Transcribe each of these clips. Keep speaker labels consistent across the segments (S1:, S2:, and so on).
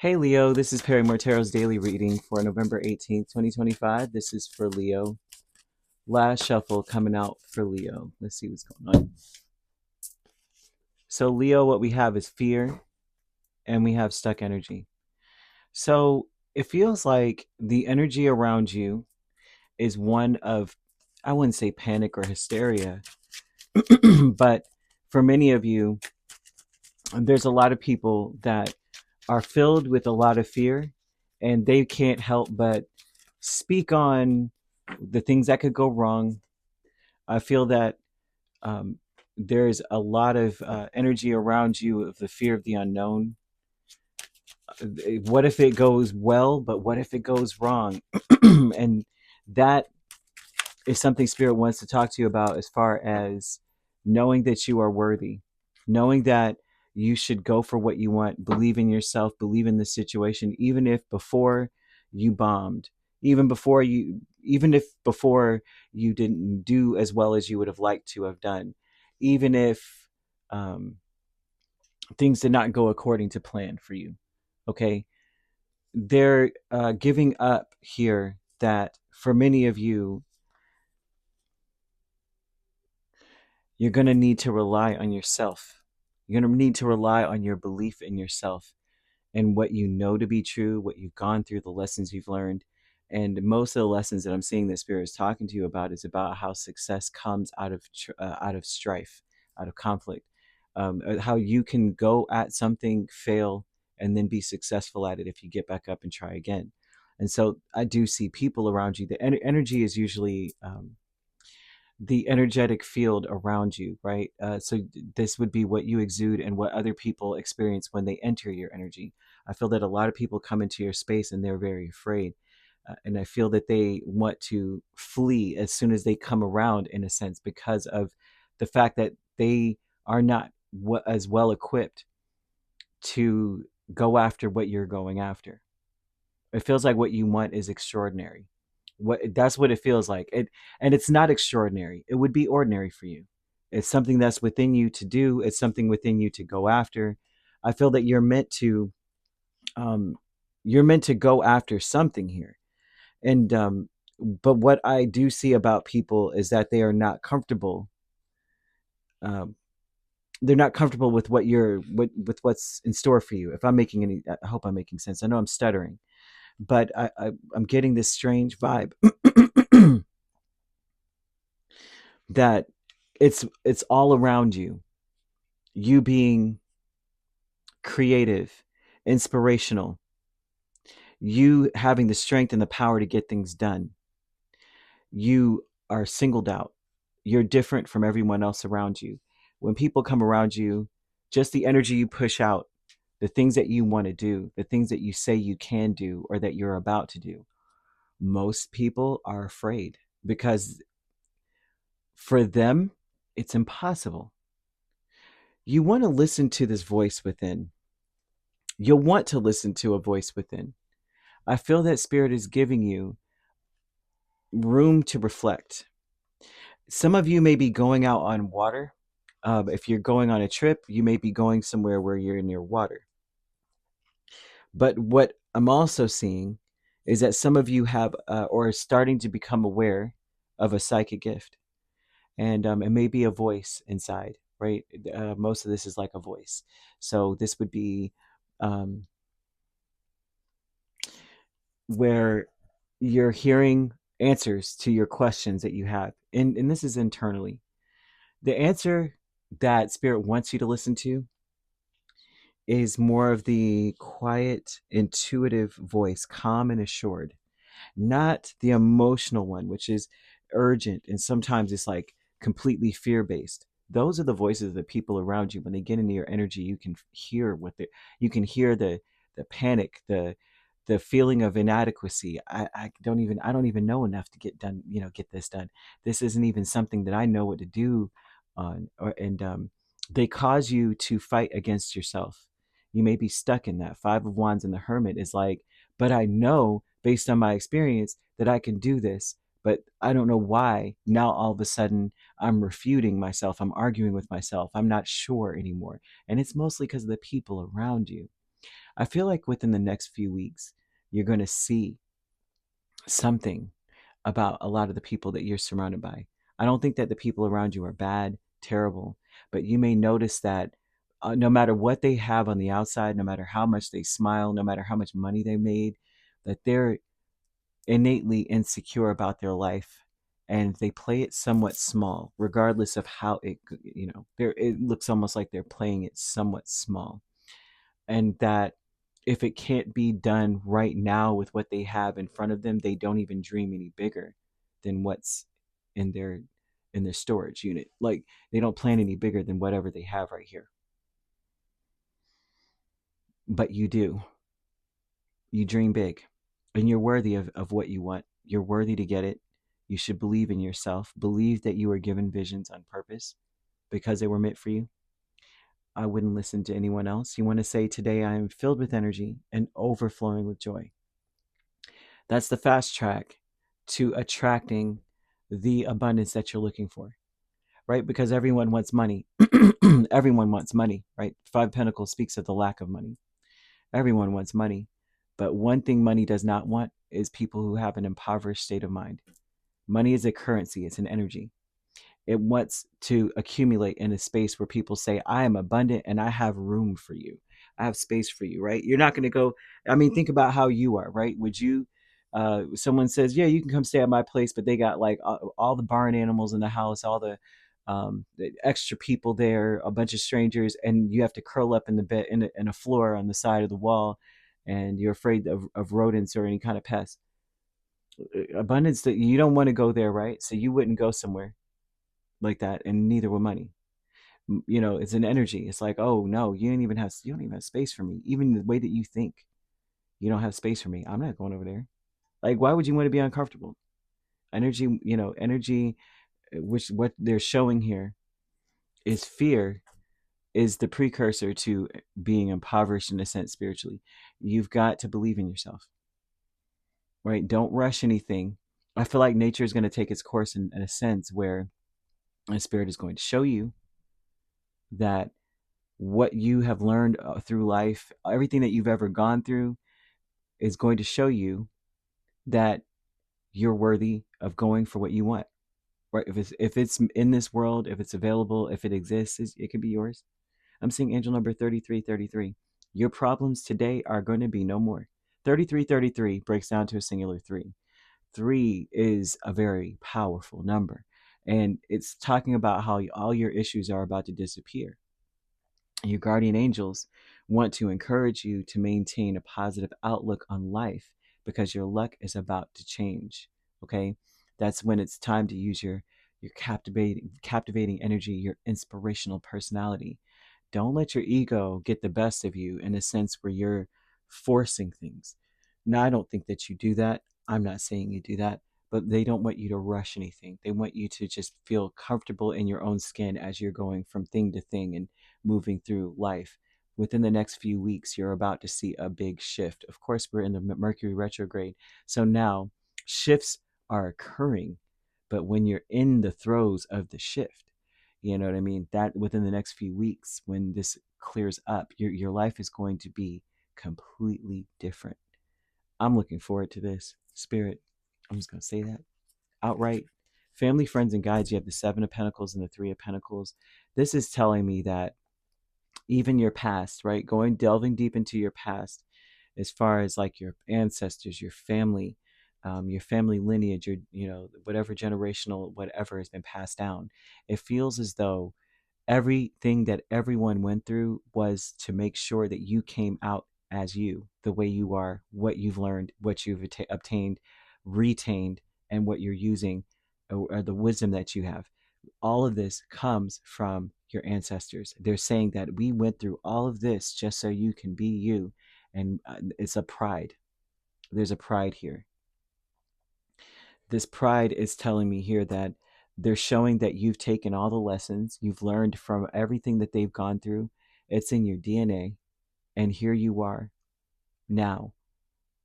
S1: Hey Leo, this is Perrymore Tarot's daily reading for November 18th, 2025. This is for Leo. Last shuffle coming out for Leo. Let's see what's going on. So, Leo, what we have is fear and we have stuck energy. So, it feels like the energy around you is one of, I wouldn't say panic or hysteria, but for many of you, there's a lot of people that are filled with a lot of fear and they can't help but speak on the things that could go wrong. I feel that um, there's a lot of energy around you of the fear of the unknown. What if it goes well, but what if it goes wrong? And that is something Spirit wants to talk to you about, as far as knowing that you are worthy, knowing that you should go for what you want, believe in yourself, believe in the situation, even if before you bombed, even if before you didn't do as well as you would have liked to have done, even if um, things did not go according to plan for you. Okay, they're giving up here that for many of you, you're going to need to rely on yourself. You're going to need to rely on your belief in yourself and what you know to be true, what you've gone through, the lessons you've learned. And most of the lessons that I'm seeing that Spirit is talking to you about is about how success comes out of strife, out of conflict. How you can go at something, fail, and then be successful at it if you get back up and try again. And so I do see people around you. The energy is usually the energetic field around you, right? So this would be what you exude and what other people experience when they enter your energy. I feel that a lot of people come into your space and they're very afraid. And I feel that they want to flee as soon as they come around, in a sense, because of the fact that they are not as well equipped to go after what you're going after. It feels like what you want is extraordinary. That's what it feels like. And it's not extraordinary. It would be ordinary for you. It's something that's within you to do. It's something within you to go after. I feel that um, you're meant to go after something here. And but what I do see about people is that they are not comfortable. Um, they're not comfortable with with what's in store for you. If I'm making any, I hope I'm making sense. I know I'm stuttering, but I'm getting this strange vibe that it's all around you. You being creative, inspirational, you having the strength and the power to get things done. You are singled out. You're different from everyone else around you. When people come around you, just the energy you push out, the things that you want to do, the things that you say you can do or that you're about to do, most people are afraid because for them, it's impossible. You want to listen to this voice within. You'll want to listen to a voice within. I feel that Spirit is giving you room to reflect. Some of you may be going out on water. If you're going on a trip, you may be going somewhere where you're near water. But what I'm also seeing is that some of you have or are starting to become aware of a psychic gift. And it may be a voice inside, right? Most of this is like a voice. So this would be um, where you're hearing answers to your questions that you have. And this is internally. The answer that Spirit wants you to listen to is more of the quiet, intuitive voice, calm and assured, not the emotional one, which is urgent. And sometimes it's like completely fear based. Those are the voices of the people around you. When they get into your energy, you can hear you can hear the panic, the feeling of inadequacy. I don't even know enough to get done, get this done. This isn't even something that I know what to do on. And they cause you to fight against yourself. You may be stuck in that. Five of Wands and the Hermit is like, but I know based on my experience that I can do this, but I don't know why now all of a sudden I'm refuting myself. I'm arguing with myself. I'm not sure anymore. And it's mostly because of the people around you. I feel like within the next few weeks, you're going to see something about a lot of the people that you're surrounded by. I don't think that the people around you are bad, terrible, but you may notice that no matter what they have on the outside, no matter how much they smile, no matter how much money they made, that they're innately insecure about their life, and they play it somewhat small regardless of how it, it looks almost like they're playing it somewhat small. And that if it can't be done right now with what they have in front of them, they don't even dream any bigger than what's in their storage unit. Like, they don't plan any bigger than whatever they have right here. But you do. You dream big, and you're worthy of what you want. You're worthy to get it. You should believe in yourself. Believe that you were given visions on purpose because they were meant for you. I wouldn't listen to anyone else. You want to say, today I am filled with energy and overflowing with joy. That's the fast track to attracting the abundance that you're looking for, right? Because everyone wants money. Everyone wants money, right? Five Pentacles speaks of the lack of money. Everyone wants money. But one thing money does not want is people who have an impoverished state of mind. Money is a currency, it's an energy. It wants to accumulate in a space where people say, I am abundant and I have room for you. I have space for you, right? You're not going to go, I mean, think about how you are, right? Would you, someone says, yeah, you can come stay at my place, but they got like all the barn animals in the house, all the extra people there, a bunch of strangers, and you have to curl up in the bed, in a floor on the side of the wall, and you're afraid of rodents or any kind of pests. Abundance, that you don't want to go there, right? So you wouldn't go somewhere like that, and neither will money. It's an energy. It's like, oh no, you don't even have space for me. Even the way that you think, you don't have space for me. I'm not going over there. Like, why would you want to be uncomfortable? Energy, which what they're showing here is fear, is the precursor to being impoverished in a sense spiritually. You've got to believe in yourself, right? Don't rush anything. I feel like nature is going to take its course in a sense where a spirit is going to show you that what you have learned through life, everything that you've ever gone through, is going to show you that you're worthy of going for what you want. Right? If it's in this world, if it's available, if it exists, it could be yours. I'm seeing angel number 3333. Your problems today are going to be no more. 3333 breaks down to a singular three. Three is a very powerful number, and it's talking about how all your issues are about to disappear. Your guardian angels want to encourage you to maintain a positive outlook on life because your luck is about to change. Okay, that's when it's time to use your captivating energy, your inspirational personality. Don't let your ego get the best of you in a sense where you're forcing things. Now, I don't think that you do that. I'm not saying you do that, but they don't want you to rush anything. They want you to just feel comfortable in your own skin as you're going from thing to thing and moving through life. Within the next few weeks, you're about to see a big shift. Of course, we're in the Mercury retrograde. So now shifts are occurring, but when you're in the throes of the shift, you know what I mean? That within the next few weeks, when this clears up, your life is going to be completely different. I'm looking forward to this. Spirit, I'm just going to say that outright. Family, friends, and guides, you have the Seven of Pentacles and the Three of Pentacles. This is telling me that even your past, right? Delving deep into your past, as far as like your ancestors, your family lineage, whatever generational, whatever has been passed down. It feels as though everything that everyone went through was to make sure that you came out as you, the way you are, what you've learned, what you've obtained, retained, and what you're using, or the wisdom that you have. All of this comes from your ancestors. They're saying that we went through all of this just so you can be you. And it's a pride. There's a pride here. This pride is telling me here that they're showing that you've taken all the lessons you've learned from everything that they've gone through. It's in your DNA. And here you are now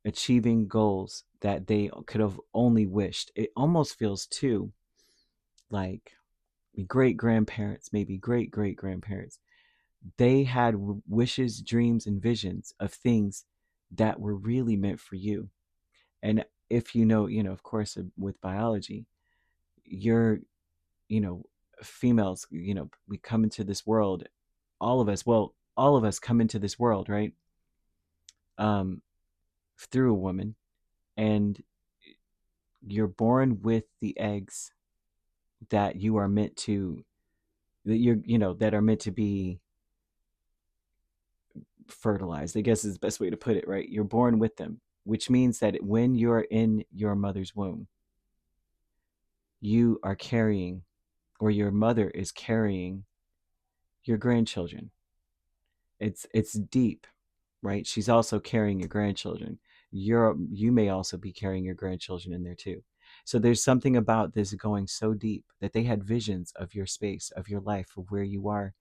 S1: achieving goals that they could have only wished. It almost feels too like great grandparents, maybe great great grandparents. They had wishes, dreams, and visions of things that were really meant for you. And if of course, with biology, you're, you know, females, we come into this world, all of us come into this world, right? Um, through a woman, and you're born with the eggs that you are meant to, that that are meant to be fertilized, I guess is the best way to put it, right? You're born with them, which means that when you're in your mother's womb, you are carrying, or your mother is carrying, your grandchildren. It's deep, right? She's also carrying your grandchildren. You may also be carrying your grandchildren in there too. So there's something about this going so deep that they had visions of your space, of your life, of where you are.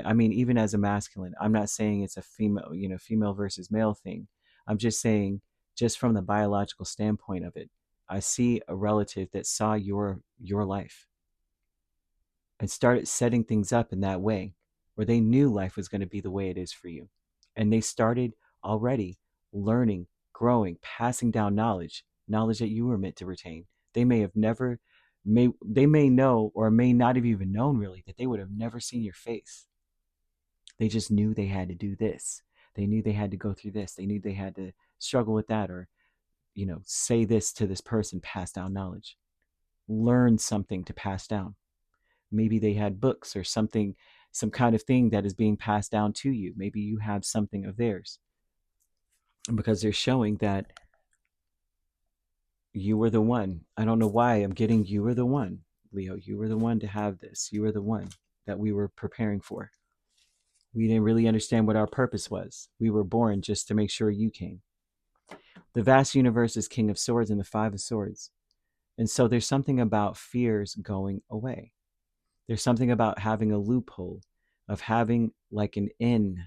S1: I mean, even as a masculine, I'm not saying it's a female, female versus male thing. I'm just saying, just from the biological standpoint of it, I see a relative that saw your life and started setting things up in that way, where they knew life was going to be the way it is for you. And they started already learning, growing, passing down knowledge that you were meant to retain. They may have never, they may know, or may not have even known really, that they would have never seen your face. They just knew they had to do this. They knew they had to go through this. They knew they had to struggle with that, or, say this to this person, pass down knowledge, learn something to pass down. Maybe they had books or something, some kind of thing that is being passed down to you. Maybe you have something of theirs, because they're showing that you were the one. I don't know why I'm getting you were the one, Leo. You were the one to have this. You were the one that we were preparing for. We didn't really understand what our purpose was. We were born just to make sure you came. The vast universe is King of Swords and the Five of Swords. And so there's something about fears going away. There's something about having a loophole, of having like an in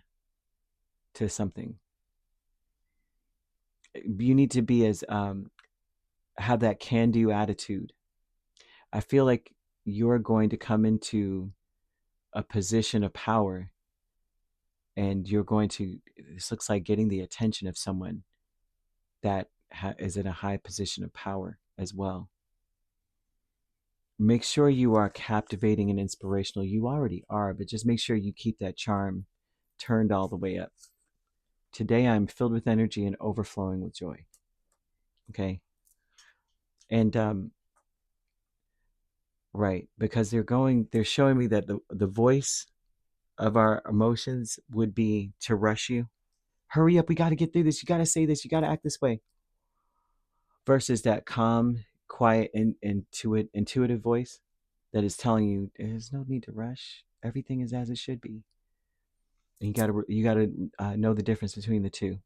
S1: to something. You need to be as have that can-do attitude. I feel like you're going to come into a position of power, and you're going to, this looks like getting the attention of someone that is in a high position of power as well. Make sure you are captivating and inspirational. You already are, but just make sure you keep that charm turned all the way up. Today I'm filled with energy and overflowing with joy. Okay. And right, because they're showing me that the voice of our emotions would be to rush you. Hurry up, we got to get through this. You got to say this. You got to act this way. Versus that calm, quiet, and intuitive voice that is telling you there's no need to rush. Everything is as it should be. And you gotta know the difference between the two.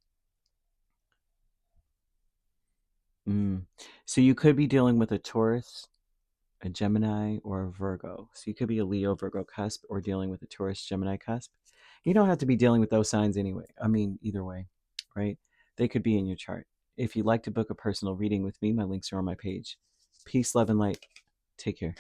S1: So you could be dealing with a Taurus, a Gemini, or a Virgo. So you could be a Leo, Virgo cusp, or dealing with a Taurus, Gemini cusp. You don't have to be dealing with those signs anyway. I mean, either way, right? They could be in your chart. If you'd like to book a personal reading with me, my links are on my page. Peace, love, and light. Take care.